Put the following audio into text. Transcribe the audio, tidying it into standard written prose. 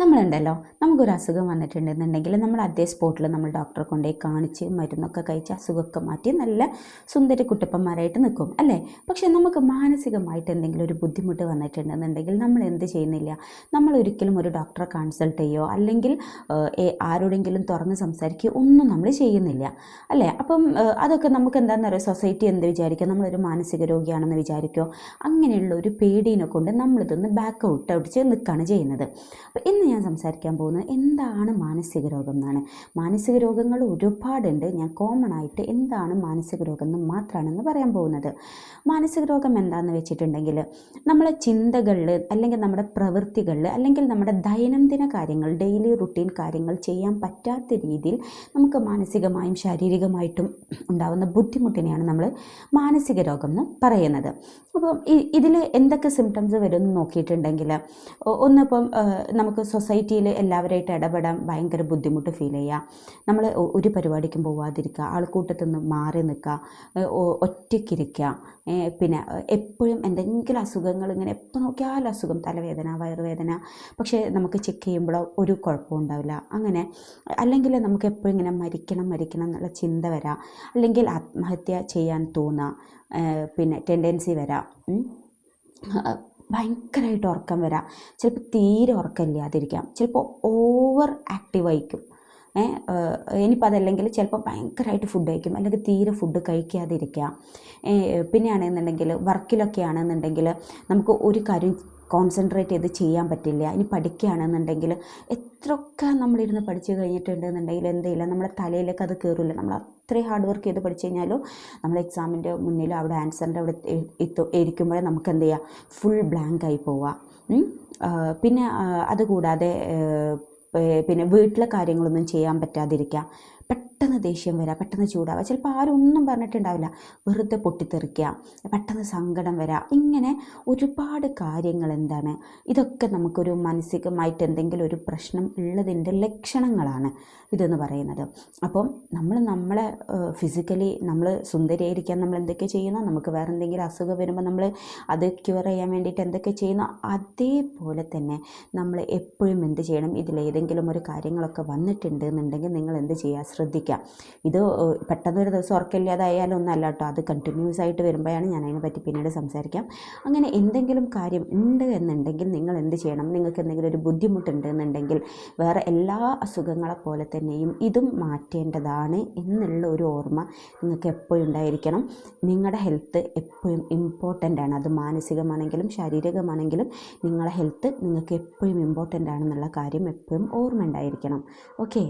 നമ്മളുണ്ടല്ലോ, നമുക്കൊരു അസുഖം വന്നിട്ടുണ്ടെന്നുണ്ടെങ്കിൽ നമ്മൾ അതേ സ്പോട്ടിൽ നമ്മൾ ഡോക്ടറെ കൊണ്ടുപോയി കാണിച്ച് മരുന്നൊക്കെ കഴിച്ച് അസുഖമൊക്കെ മാറ്റി നല്ല സുന്ദരി കുട്ടപ്പന്മാരായിട്ട് നിൽക്കും അല്ലേ. പക്ഷേ നമുക്ക് മാനസികമായിട്ട് എന്തെങ്കിലും ഒരു ബുദ്ധിമുട്ട് വന്നിട്ടുണ്ടെന്നുണ്ടെങ്കിൽ നമ്മൾ എന്ത് ചെയ്യുന്നില്ല, നമ്മൾ ഒരിക്കലും ഒരു ഡോക്ടറെ കൺസൾട്ട് ചെയ്യുകയോ അല്ലെങ്കിൽ ആരോടെങ്കിലും തുറന്ന് സംസാരിക്കുകയോ ഒന്നും നമ്മൾ ചെയ്യുന്നില്ല അല്ലേ. അപ്പം അതൊക്കെ നമുക്ക് എന്താണെന്ന് പറയുക, സൊസൈറ്റി എന്ത് വിചാരിക്കുക, നമ്മളൊരു മാനസിക രോഗിയാണെന്ന് വിചാരിക്കുമോ, അങ്ങനെയുള്ള ഒരു പേടീനെ കൊണ്ട് നമ്മളിതൊന്ന് ബാക്ക് ഔട്ട് അടിച്ച് നിൽക്കുകയാണ് ചെയ്യുന്നത്. അപ്പോൾ ഇന്ന് ഞാൻ സംസാരിക്കാൻ പോകുന്നത് എന്താണ് മാനസിക രോഗം എന്നാണ്. മാനസിക രോഗങ്ങൾ ഒരുപാടുണ്ട്. ഞാൻ കോമൺ ആയിട്ട് എന്താണ് മാനസിക രോഗം എന്ന് മാത്രമാണെന്ന് പറയാൻ പോകുന്നത്. മാനസിക രോഗം എന്താണെന്ന് വെച്ചിട്ടുണ്ടെങ്കിൽ നമ്മളെ ചിന്തകളിൽ അല്ലെങ്കിൽ നമ്മുടെ പ്രവൃത്തികളിൽ അല്ലെങ്കിൽ നമ്മുടെ ദൈനംദിന കാര്യങ്ങൾ, ഡെയിലി റുട്ടീൻ കാര്യങ്ങൾ ചെയ്യാൻ പറ്റാത്ത രീതിയിൽ നമുക്ക് മാനസികമായും ശാരീരികമായിട്ടും ഉണ്ടാകുന്ന ബുദ്ധിമുട്ടിനെയാണ് നമ്മൾ മാനസിക രോഗം എന്ന് പറയുന്നത്. അപ്പം ഇതിൽ എന്തൊക്കെ സിംറ്റംസ് വരും എന്ന് നോക്കിയിട്ടുണ്ടെങ്കിൽ, ഒന്നിപ്പം നമുക്ക് സൊസൈറ്റിയിൽ എല്ലാവരായിട്ട് ഇടപെടാൻ ഭയങ്കര ബുദ്ധിമുട്ട് ഫീൽ ചെയ്യുക, നമ്മൾ ഒരു പരിപാടിക്കും പോവാതിരിക്കുക, ആൾക്കൂട്ടത്തിൽ നിന്ന് മാറി നിൽക്കുക, ഒറ്റയ്ക്കിരിക്കുക, പിന്നെ എപ്പോഴും എന്തെങ്കിലും അസുഖങ്ങൾ, ഇങ്ങനെ എപ്പോൾ നോക്കിയാലും അസുഖം, തലവേദന, വയറുവേദന, പക്ഷേ നമുക്ക് ചെക്ക് ചെയ്യുമ്പോൾ ഒരു കുഴപ്പവും ഉണ്ടാവില്ല. അങ്ങനെ അല്ലെങ്കിൽ നമുക്ക് എപ്പോഴും ഇങ്ങനെ മരിക്കണം എന്നുള്ള ചിന്ത വരാം, അല്ലെങ്കിൽ ആത്മഹത്യ ചെയ്യാൻ തോന്നുക, പിന്നെ ടെൻഡൻസി വരാം, ഭയങ്കരമായിട്ട് ഉറക്കം വരാം, ചിലപ്പോൾ തീരെ ഉറക്കമില്ലാതിരിക്കാം, ചിലപ്പോൾ ഓവർ ആക്റ്റീവായിരിക്കും. ഇനിയിപ്പോൾ അതല്ലെങ്കിൽ ചിലപ്പോൾ ഭയങ്കരമായിട്ട് ഫുഡ് കഴിക്കും, അല്ലെങ്കിൽ തീരെ ഫുഡ് കഴിക്കാതിരിക്കുക. പിന്നെയാണെന്നുണ്ടെങ്കിൽ വർക്കിലൊക്കെ ആണെന്നുണ്ടെങ്കിൽ നമുക്ക് ഒരു കാര്യം കോൺസെൻട്രേറ്റ് ചെയ്ത് ചെയ്യാൻ പറ്റില്ല. ഇനി പഠിക്കുകയാണെന്നുണ്ടെങ്കിൽ എത്രയൊക്കെ നമ്മളിരുന്ന് പഠിച്ചു കഴിഞ്ഞിട്ടുണ്ടെന്നുണ്ടെങ്കിൽ എന്തെയില്ല, നമ്മുടെ തലയിലേക്ക് അത് കയറില്ല. നമ്മൾ അത്രയും ഹാർഡ് വർക്ക് ചെയ്ത് പഠിച്ചു കഴിഞ്ഞാലും നമ്മൾ എക്സാമിൻ്റെ മുന്നിൽ അവിടെ ആൻസറിൻ്റെ അവിടെ ഇരിക്കുമ്പോഴേ നമുക്ക് എന്ത് ചെയ്യുക, ഫുൾ ബ്ലാങ്ക് ആയി പോവുക. പിന്നെ അതുകൂടാതെ പിന്നെ വീട്ടിലെ കാര്യങ്ങളൊന്നും ചെയ്യാൻ പറ്റാതിരിക്കുക, പെട്ടെന്ന് ദേഷ്യം വരിക, പെട്ടെന്ന് ചൂടാവുക, ചിലപ്പോൾ ആരും ഒന്നും പറഞ്ഞിട്ടുണ്ടാവില്ല, വെറുതെ പൊട്ടിത്തെറിക്കുക, പെട്ടെന്ന് സങ്കടം വരിക, ഇങ്ങനെ ഒരുപാട് കാര്യങ്ങൾ എന്താണ്, ഇതൊക്കെ നമുക്കൊരു മാനസികമായിട്ട് എന്തെങ്കിലും ഒരു പ്രശ്നം ഉള്ളതിൻ്റെ ലക്ഷണങ്ങളാണ് ഇതെന്ന് പറയുന്നത്. അപ്പം നമ്മളെ ഫിസിക്കലി നമ്മൾ സുന്ദരിയായിരിക്കാൻ നമ്മൾ എന്തൊക്കെ ചെയ്യുന്നോ, നമുക്ക് വേറെ എന്തെങ്കിലും അസുഖം വരുമ്പോൾ നമ്മൾ അത് ക്യൂർ ചെയ്യാൻ വേണ്ടിയിട്ട് എന്തൊക്കെ ചെയ്യുന്നോ, അതേപോലെ തന്നെ നമ്മൾ എപ്പോഴും എന്ത് ചെയ്യണം, ഇതിലേതെങ്കിലും ഒരു കാര്യങ്ങളൊക്കെ വന്നിട്ടുണ്ട് എന്നുണ്ടെങ്കിൽ നിങ്ങൾ എന്ത് ചെയ്യുക, ശ്രദ്ധിക്കുക. ഇത് പെട്ടെന്നൊരു ദിവസം ഉറക്കമില്ലാതായാലും ഒന്നല്ല കേട്ടോ, അത് കണ്ടിന്യൂസ് ആയിട്ട് വരുമ്പോഴാണ് ഞാൻ അതിനെപ്പറ്റി പിന്നീട് സംസാരിക്കാം. അങ്ങനെ എന്തെങ്കിലും കാര്യം ഉണ്ട് എന്നുണ്ടെങ്കിൽ നിങ്ങൾ എന്ത് ചെയ്യണം, നിങ്ങൾക്ക് എന്തെങ്കിലും ഒരു ബുദ്ധിമുട്ടുണ്ട് എന്നുണ്ടെങ്കിൽ വേറെ എല്ലാ അസുഖങ്ങളെ പോലെ തന്നെയും ഇതും മാറ്റേണ്ടതാണ് എന്നുള്ള ഒരു ഓർമ്മ നിങ്ങൾക്ക് എപ്പോഴും ഉണ്ടായിരിക്കണം. നിങ്ങളുടെ ഹെൽത്ത് എപ്പോഴും ഇമ്പോർട്ടൻ്റ് ആണ്. അത് മാനസികമാണെങ്കിലും ശാരീരികമാണെങ്കിലും നിങ്ങളുടെ ഹെൽത്ത് നിങ്ങൾക്ക് എപ്പോഴും ഇമ്പോർട്ടൻ്റ് ആണെന്നുള്ള കാര്യം എപ്പോഴും ഓർമ്മ ഉണ്ടായിരിക്കണം. ഓക്കെ.